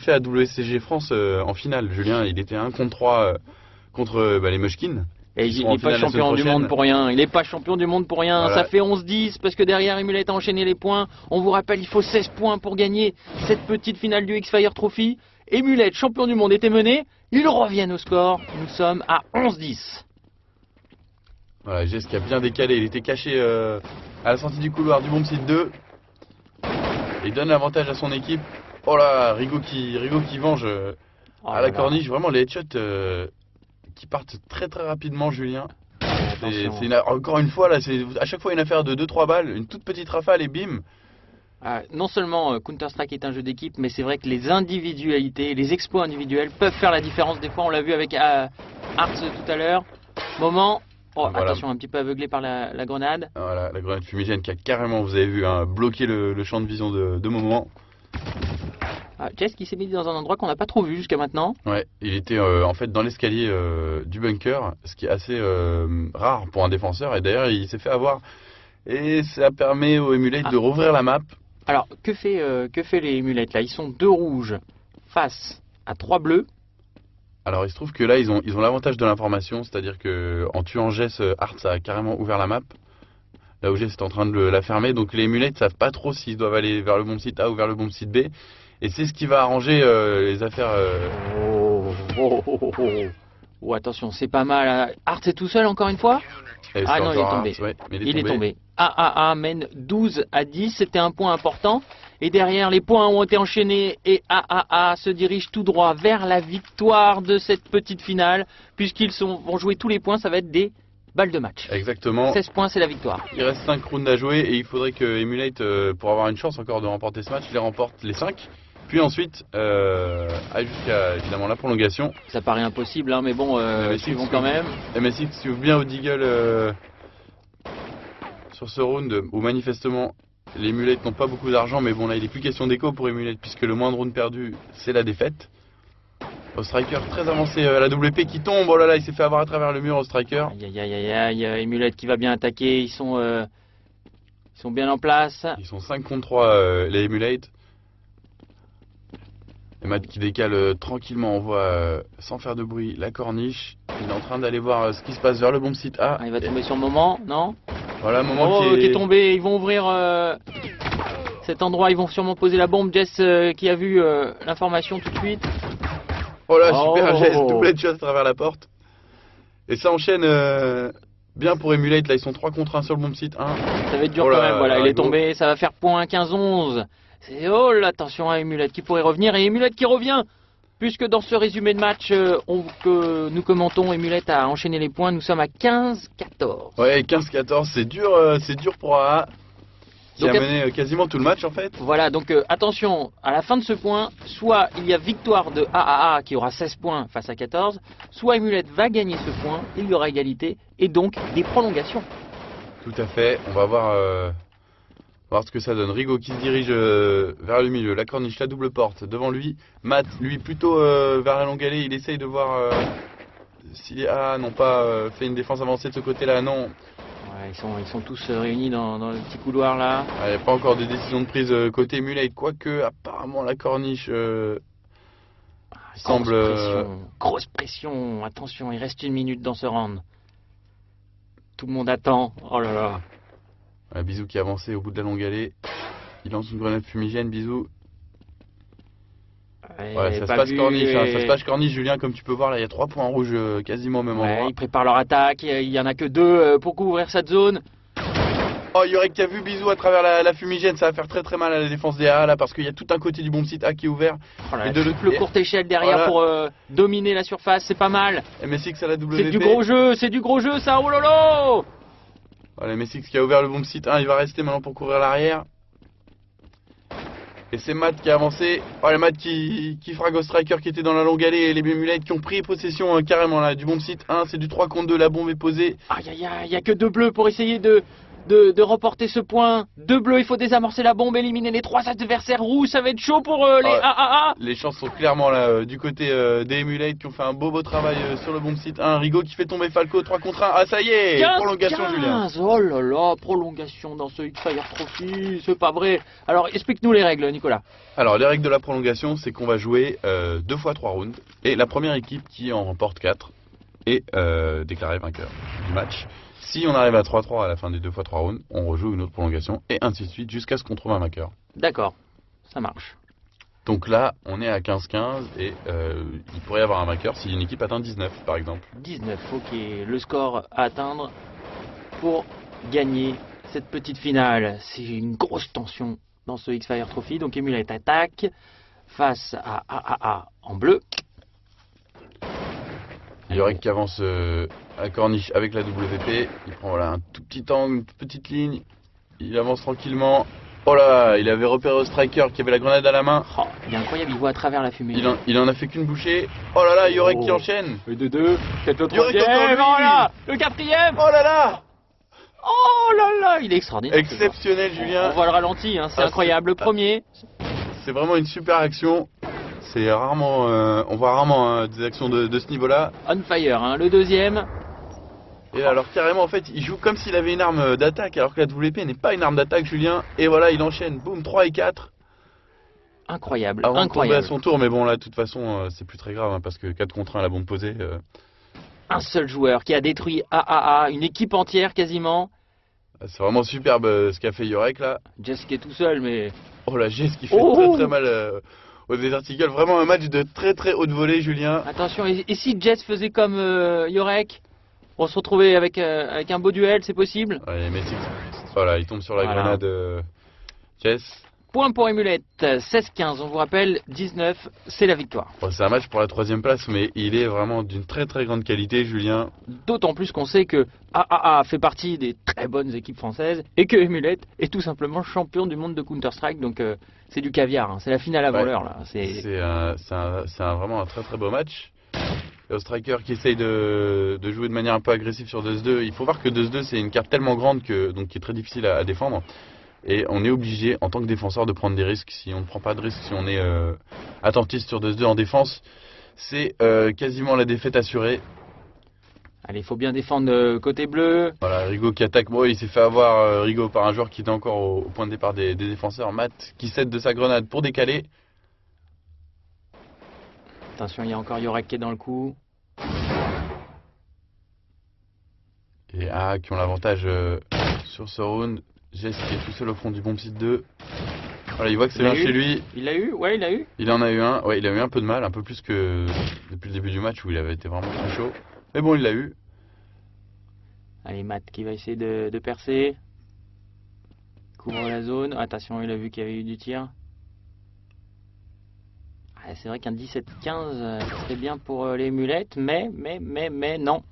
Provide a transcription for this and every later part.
fait à WCG France en finale. Julien, il était 1 contre 3 contre les Mushkin. Et il n'est pas champion du monde pour rien. Il n'est pas champion du monde pour rien. Voilà. Ça fait 11-10 parce que derrière Emulate a enchaîné les points. On vous rappelle, il faut 16 points pour gagner cette petite finale du X-Fire Trophy. Emulate, champion du monde, était mené. Ils reviennent au score. Nous sommes à 11-10. Voilà, Jess qui a bien décalé. Il était caché à la sortie du couloir du bomb site 2. Il donne l'avantage à son équipe. Oh là, Rigo qui venge à la corniche. Vraiment les headshots qui partent très très rapidement, Julien. Encore une fois, là, c'est à chaque fois une affaire de 2-3 balles, une toute petite rafale et bim. Non seulement Counter-Strike est un jeu d'équipe, mais c'est vrai que les individualités, les exploits individuels peuvent faire la différence. Des fois, on l'a vu avec Arts tout à l'heure. Moment. Oh, voilà. Attention, un petit peu aveuglé par la grenade. Voilà, la grenade fumigène qui a carrément, vous avez vu, bloqué le champ de vision de Moment. Jess qui s'est mis dans un endroit qu'on n'a pas trop vu jusqu'à maintenant. Ouais, il était en fait dans l'escalier du bunker, ce qui est assez rare pour un défenseur. Et d'ailleurs, il s'est fait avoir. Et ça permet au Emulate de rouvrir la map. Alors, que fait les Emulates là? Ils sont 2 rouges face à 3 bleus. Alors il se trouve que là ils ont l'avantage de l'information, c'est-à-dire que en tuant Jess, Arts a carrément ouvert la map. Là où Jess est en train de la fermer, donc les Emulates savent pas trop s'ils doivent aller vers le bomb site A ou vers le bomb site B. Et c'est ce qui va arranger les affaires. Oh, attention, c'est pas mal. Arts est tout seul encore une fois. Ah non, il est tombé. Ouais, il est tombé. AAA mène 12-10, c'était un point important. Et derrière, les points ont été enchaînés et AAA se dirige tout droit vers la victoire de cette petite finale. Puisqu'ils vont jouer tous les points, ça va être des balles de match. Exactement. 16 points, c'est la victoire. Il reste 5 rounds à jouer et il faudrait que Emulate, pour avoir une chance encore de remporter ce match, les remporte les 5. Puis ensuite, jusqu'à évidemment la prolongation. Ça paraît impossible, hein, mais bon, suivons quand même. MSX suivent bien au Deagle sur ce round où manifestement les Emulate n'ont pas beaucoup d'argent, mais bon là il n'est plus question d'écho pour Emulate puisque le moindre round perdu c'est la défaite. Au striker très avancé à la WP qui tombe, oh là là il s'est fait avoir à travers le mur au striker. Aïe, Emulate qui va bien attaquer, ils sont bien en place. Ils sont 5 contre 3 les Emulate. Et Matt qui décale tranquillement, on voit sans faire de bruit la corniche. Il est en train d'aller voir ce qui se passe vers le bomb site A. Il va tomber sur Moment, non? Voilà, Moment qui est tombé. Ils vont ouvrir cet endroit, ils vont sûrement poser la bombe. Jess qui a vu l'information tout de suite. Oh là, super Jess, double headshot à travers la porte. Et ça enchaîne bien pour Emulate, là ils sont 3 contre 1 sur le bomb site 1. Ça va être dur quand même, voilà, il est tombé, ça va faire point 15-11. Oh là, attention à Emulate qui pourrait revenir et Emulate qui revient. Puisque dans ce résumé de match que nous commentons, Emulate a enchaîné les points, nous sommes à 15-14. Ouais, 15-14, c'est dur pour AA. Qui a mené quasiment tout le match en fait. Voilà, donc attention, à la fin de ce point, soit il y a victoire de AAA qui aura 16 points face à 14, soit Emulate va gagner ce point, il y aura égalité, et donc des prolongations. Tout à fait, on va voir ce que ça donne. Rigo qui se dirige vers le milieu, la corniche, la double porte devant lui. Matt, lui plutôt vers la longue allée, il essaye de voir s'il est... Ah, non pas fait une défense avancée de ce côté-là, non. Ouais, ils sont tous réunis dans le petit couloir là. Il n'y a pas encore de décision de prise côté Emulate, quoique apparemment la corniche semble... Grosse pression, attention, il reste 1 minute dans ce round. Tout le monde attend, oh là là. Bisou qui a avancé au bout de la longue allée. Il lance une grenade fumigène, Bisou. Ouais, ça se passe corniche, Julien, comme tu peux voir là, il y a 3 points rouges quasiment au même endroit. Ils préparent leur attaque, il y en a que 2 pour couvrir cette zone. Oh, Yorek qui a vu Bisou à travers la fumigène, ça va faire très très mal à la défense des AA là parce qu'il y a tout un côté du bomb site A qui est ouvert. Oh là, et le courte échelle derrière pour dominer la surface, c'est pas mal. MSX à la WP. C'est du gros jeu ça, oh lolo. Voilà, MSX qui a ouvert le bomb site 1, il va rester maintenant pour couvrir l'arrière. Et c'est Matt qui a avancé. Oh, le Matt qui frag au striker qui était dans la longue allée et les Emulate qui ont pris possession carrément là du bomb site 1. C'est du 3 contre 2, la bombe est posée. Aïe, il y a que 2 bleus pour essayer de de remporter ce point. Deux bleus, il faut désamorcer la bombe, éliminer les 3 adversaires rouges. Ça va être chaud pour les AAA. Les chances sont clairement là du côté des Emulate qui ont fait un beau travail sur le bomb site 1. Rigo qui fait tomber Falco, 3 contre 1. Ah ça y est, 15, prolongation 15. Julien. Oh là là, prolongation dans ce X-Fire Trophy, c'est pas vrai. Alors explique-nous les règles, Nicolas. Alors les règles de la prolongation, c'est qu'on va jouer 2 fois 3 rounds. Et la première équipe qui en remporte 4 est déclarée vainqueur du match. Si on arrive à 3-3 à la fin des 2 fois 3 rounds, on rejoue une autre prolongation et ainsi de suite jusqu'à ce qu'on trouve un vainqueur. D'accord, ça marche. Donc là, on est à 15-15 et il pourrait y avoir un vainqueur si une équipe atteint 19 par exemple. 19, ok. Le score à atteindre pour gagner cette petite finale. C'est une grosse tension dans ce X-Fire Trophy. Donc Emulate attaque face à AAA en bleu. Yorek qui avance à Corniche avec la WP. Il prend voilà, un tout petit angle, une petite ligne. Il avance tranquillement. Oh là, il avait repéré au striker qui avait la grenade à la main. Oh, il est incroyable, il voit à travers la fumée. Il en a fait qu'une bouchée. Oh là là, Yorek qui enchaîne. Le 2-2, peut-être le Yorek encore troisième. lui. Oh là, le quatrième. Oh là là, Oh là là, il est extraordinaire. exceptionnel Julien. On voit le ralenti, hein, c'est incroyable. Le premier. C'est vraiment une super action. C'est rarement, on voit rarement des actions de ce niveau-là. On fire, hein. Le deuxième. Et là, alors carrément en fait, il joue comme s'il avait une arme d'attaque, alors que la WP n'est pas une arme d'attaque, Julien. Et voilà, il enchaîne, boum, 3 et 4. Incroyable, Avant de tomber incroyable. à son tour, mais bon là, de toute façon, c'est plus très grave, hein, parce que 4 contre 1 à la bombe posée. Un seul joueur qui a détruit AAA, une équipe entière quasiment. C'est vraiment superbe ce qu'a fait Yorek là. Jess qui est tout seul, mais... Oh la Jess qui fait très mal au Desert Eagle. Vraiment un match de très haute volée, Julien. Attention, et si Jess faisait comme Yorek, on se retrouvait avec un beau duel, c'est possible? Ouais, mais voilà, il tombe sur la Voilà. grenade Jess. Point pour Emulate, 16-15, on vous rappelle, 19, c'est la victoire. Bon, c'est un match pour la 3ème place, mais il est vraiment d'une très grande qualité, Julien. D'autant plus qu'on sait que AAA fait partie des très bonnes équipes françaises et que Emulate est tout simplement champion du monde de Counter-Strike, donc c'est du caviar, hein, c'est la finale avant l'heure là. C'est vraiment un très beau match. Le striker qui essaye de jouer de manière un peu agressive sur 2-2. Il faut voir que 2-2 c'est une carte tellement grande que, donc, qui est très difficile à défendre. Et on est obligé en tant que défenseur de prendre des risques. Si on ne prend pas de risques, si on est attentiste sur 2-2 en défense, c'est quasiment la défaite assurée. Allez, il faut bien défendre côté bleu. Voilà, Rigo qui attaque. Bon, il s'est fait avoir Rigo par un joueur qui était encore au point de départ des défenseurs. Matt qui cède de sa grenade pour décaler. Attention, il y a encore Yorek qui est dans le coup. Et A qui ont l'avantage sur ce round. Jess qui est tout seul au fond du bomb site 2. Voilà, il voit que c'est bien chez lui. Il l'a eu? Ouais, il l'a eu. Il en a eu un. Ouais, il a eu un peu de mal, un peu plus que depuis le début du match où il avait été vraiment très chaud. Mais bon, il l'a eu. Allez, Matt qui va essayer de percer. Couvre la zone. Attention, il a vu qu'il y avait eu du tir. Ah, c'est vrai qu'un 17-15 serait bien pour les mulettes, mais non.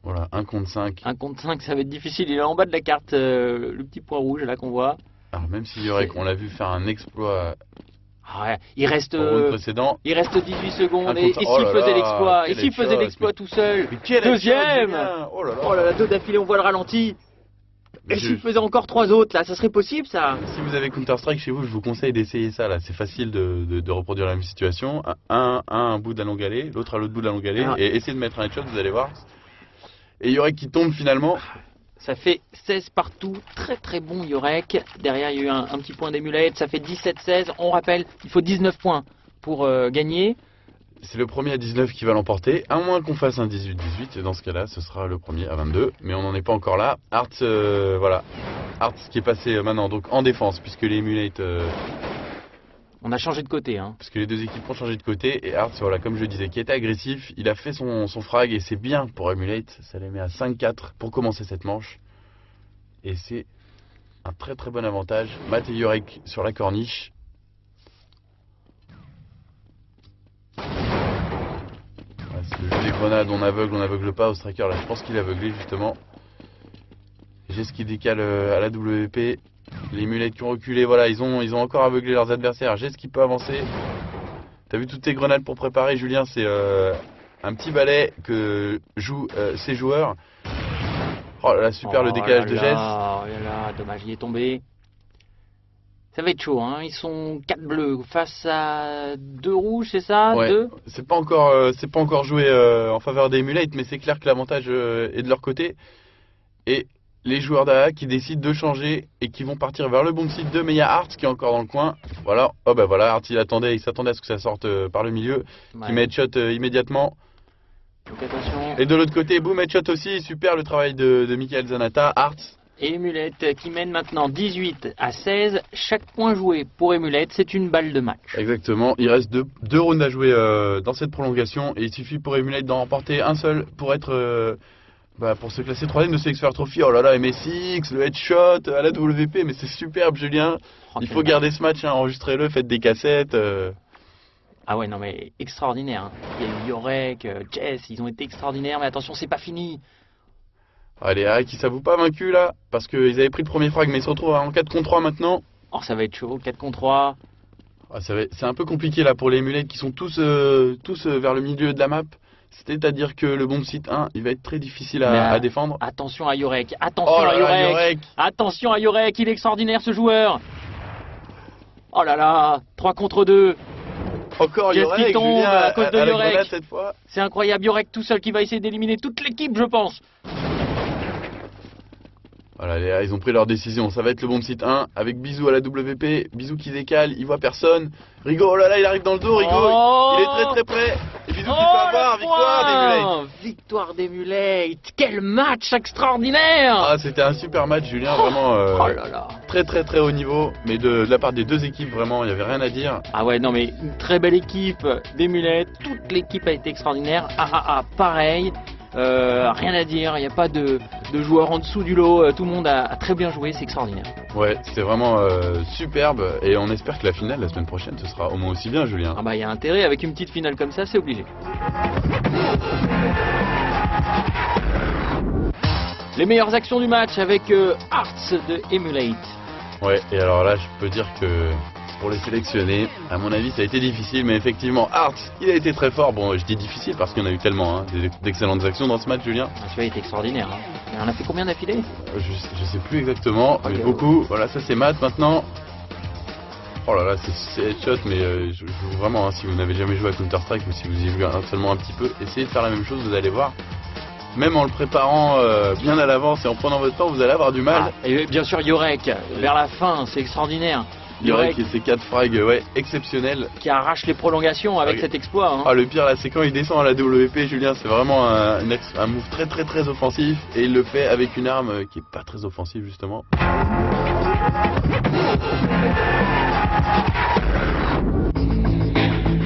Voilà, 1 contre 5. 1 contre 5, ça va être difficile. Il est en bas de la carte, le petit point rouge là qu'on voit. Alors même s'il y aurait qu'on l'a vu faire un exploit Ah ouais, il reste au round précédent. 18 secondes. Et s'il Oh là faisait là, l'exploit? Et quel s'il faisait headshot, l'exploit tout seul? Mais quel Deuxième! headshot, oh là là. Oh là là, 2 d'affilée, on voit le ralenti. Et s'il faisait encore 3 autres là, ça serait possible ça? Si vous avez Counter-Strike chez vous, je vous conseille d'essayer ça là. C'est facile de reproduire la même situation. Un à un bout de la longue allée, l'autre à l'autre bout de la longue allée. Et essayez de mettre un headshot, vous allez voir. Et Yorek qui tombe finalement. Ça fait 16 partout, très bon Yorek. Derrière il y a eu un petit point d'Emulate, ça fait 17-16. On rappelle, il faut 19 points pour gagner. C'est le premier à 19 qui va l'emporter, à moins qu'on fasse un 18-18, et dans ce cas-là, ce sera le premier à 22, mais on n'en est pas encore là. Art, voilà, Art qui est passé maintenant donc en défense, puisque les Emulate... On a changé de côté, hein. Parce que les deux équipes ont changé de côté, et Art, voilà, comme je le disais, qui était agressif, il a fait son frag, et c'est bien pour Emulate, ça les met à 5-4 pour commencer cette manche, et c'est un très bon avantage. Matt et Yorek sur la corniche. C'est le jeu des grenades, on aveugle pas au striker, là je pense qu'il est aveuglé justement. Jess qui décale à la WP, les mulettes qui ont reculé, voilà, ils ont encore aveuglé leurs adversaires. Jess qui peut avancer. T'as vu toutes tes grenades pour préparer, Julien, c'est un petit balai que jouent ces joueurs. Oh là là, super le décalage de Jess. là là, dommage, il est tombé. Ça va être chaud, hein. Ils sont 4 bleus face à 2 rouges, c'est ça? Ouais, 2. c'est pas encore joué en faveur des Emulates, mais c'est clair que l'avantage est de leur côté. Et les joueurs d'AA qui décident de changer et qui vont partir vers le bomb site 2, mais il y a Arts qui est encore dans le coin. Voilà, oh bah voilà, Arts il s'attendait à ce que ça sorte par le milieu, qui met headshot immédiatement. Donc attention. Et de l'autre côté, boom, headshot aussi, super le travail de Michael Zanata, Arts. Et Emulate qui mène maintenant 18-16. Chaque point joué pour Emulate, c'est une balle de match. Exactement, il reste deux rounds à jouer dans cette prolongation et il suffit pour Emulate d'en remporter un seul pour être pour se classer 3ème de ce X-Fire Trophy. Oh là là, MSX, le headshot à la WP, mais c'est superbe Julien. Il faut garder ce match, hein, enregistrez-le, faites des cassettes. Ah ouais, non mais extraordinaire. Hein. Il y a eu Yorek, Jess, ils ont été extraordinaires, mais attention, c'est pas fini. Allez, Harry qui s'avoue pas vaincu là, parce qu'ils avaient pris le premier frag, mais ils se retrouvent en 4 contre 3 maintenant. Oh, ça va être chaud, 4 contre 3. Ah, c'est un peu compliqué là pour les Emulates qui sont tous vers le milieu de la map. C'est-à-dire que le bomb site 1, il va être très difficile à défendre. Attention à Yorek, attention à Yorek. Attention à Yorek, il est extraordinaire ce joueur. Oh là là, 3 contre 2. Encore Jess Yorek, qui tombe Julien, à cause de la Yorek. grenade cette fois. C'est incroyable, Yorek tout seul qui va essayer d'éliminer toute l'équipe, je pense. Voilà, ils ont pris leur décision. Ça va être le bomb site 1 avec Bisou à la WP. Bisou qui décale, il voit personne. Rigo, oh là là, il arrive dans le dos, Rigo. Oh, il est très très près. Et Bisou qui peut avoir victoire d'Emulate. Victoire d'Emulate. Quel match extraordinaire. Ah, c'était un super match, Julien, vraiment oh là là. très très très haut niveau. Mais de la part des deux équipes, vraiment, il n'y avait rien à dire. Ah ouais, non mais une très belle équipe d'Emulate. Toute l'équipe a été extraordinaire. Pareil. Rien à dire, il n'y a pas de joueurs en dessous du lot, tout le monde a très bien joué, c'est extraordinaire. Ouais, c'était vraiment superbe et on espère que la finale la semaine prochaine ce sera au moins aussi bien, Julien. Ah bah il y a intérêt, avec une petite finale comme ça, c'est obligé. Les meilleures actions du match avec Arts de Emulate. Ouais, et alors là je peux dire que pour les sélectionner, à mon avis ça a été difficile, mais effectivement Arts il a été très fort. Bon, je dis difficile parce qu'il y en a eu tellement d'excellentes actions dans ce match, Julien. Celui-là était extraordinaire. Hein. On a fait combien d'affilée? Je sais plus exactement, mais beaucoup. Voilà, ça c'est Matt maintenant. Oh là là, c'est headshot, mais je vous vraiment, hein, si vous n'avez jamais joué à Counter-Strike ou si vous y jouez seulement un petit peu, essayez de faire la même chose, vous allez voir. Même en le préparant bien à l'avance et en prenant votre temps, vous allez avoir du mal. Et bien sûr Yorek, vers la fin, c'est extraordinaire. Yorek et ses 4 frags, ouais, exceptionnels. Qui arrache les prolongations avec cet exploit. Hein. Ah, le pire là, c'est quand il descend à la WP, Julien, c'est vraiment un move très très très offensif. Et il le fait avec une arme qui est pas très offensive, justement.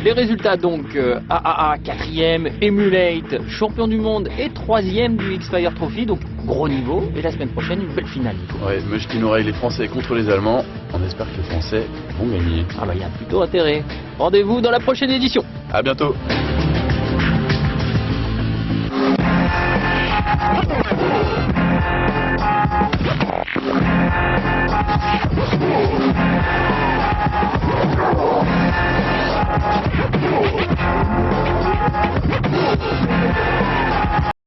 Les résultats donc, AAA 4ème, Emulate champion du monde et 3ème du X-Fire Trophy, donc gros niveau, et la semaine prochaine une belle finale. Ouais, Meuchkin Oreille, les Français contre les Allemands, on espère que les Français vont gagner. Ah bah il y a plutôt intérêt. Rendez-vous dans la prochaine édition. À bientôt.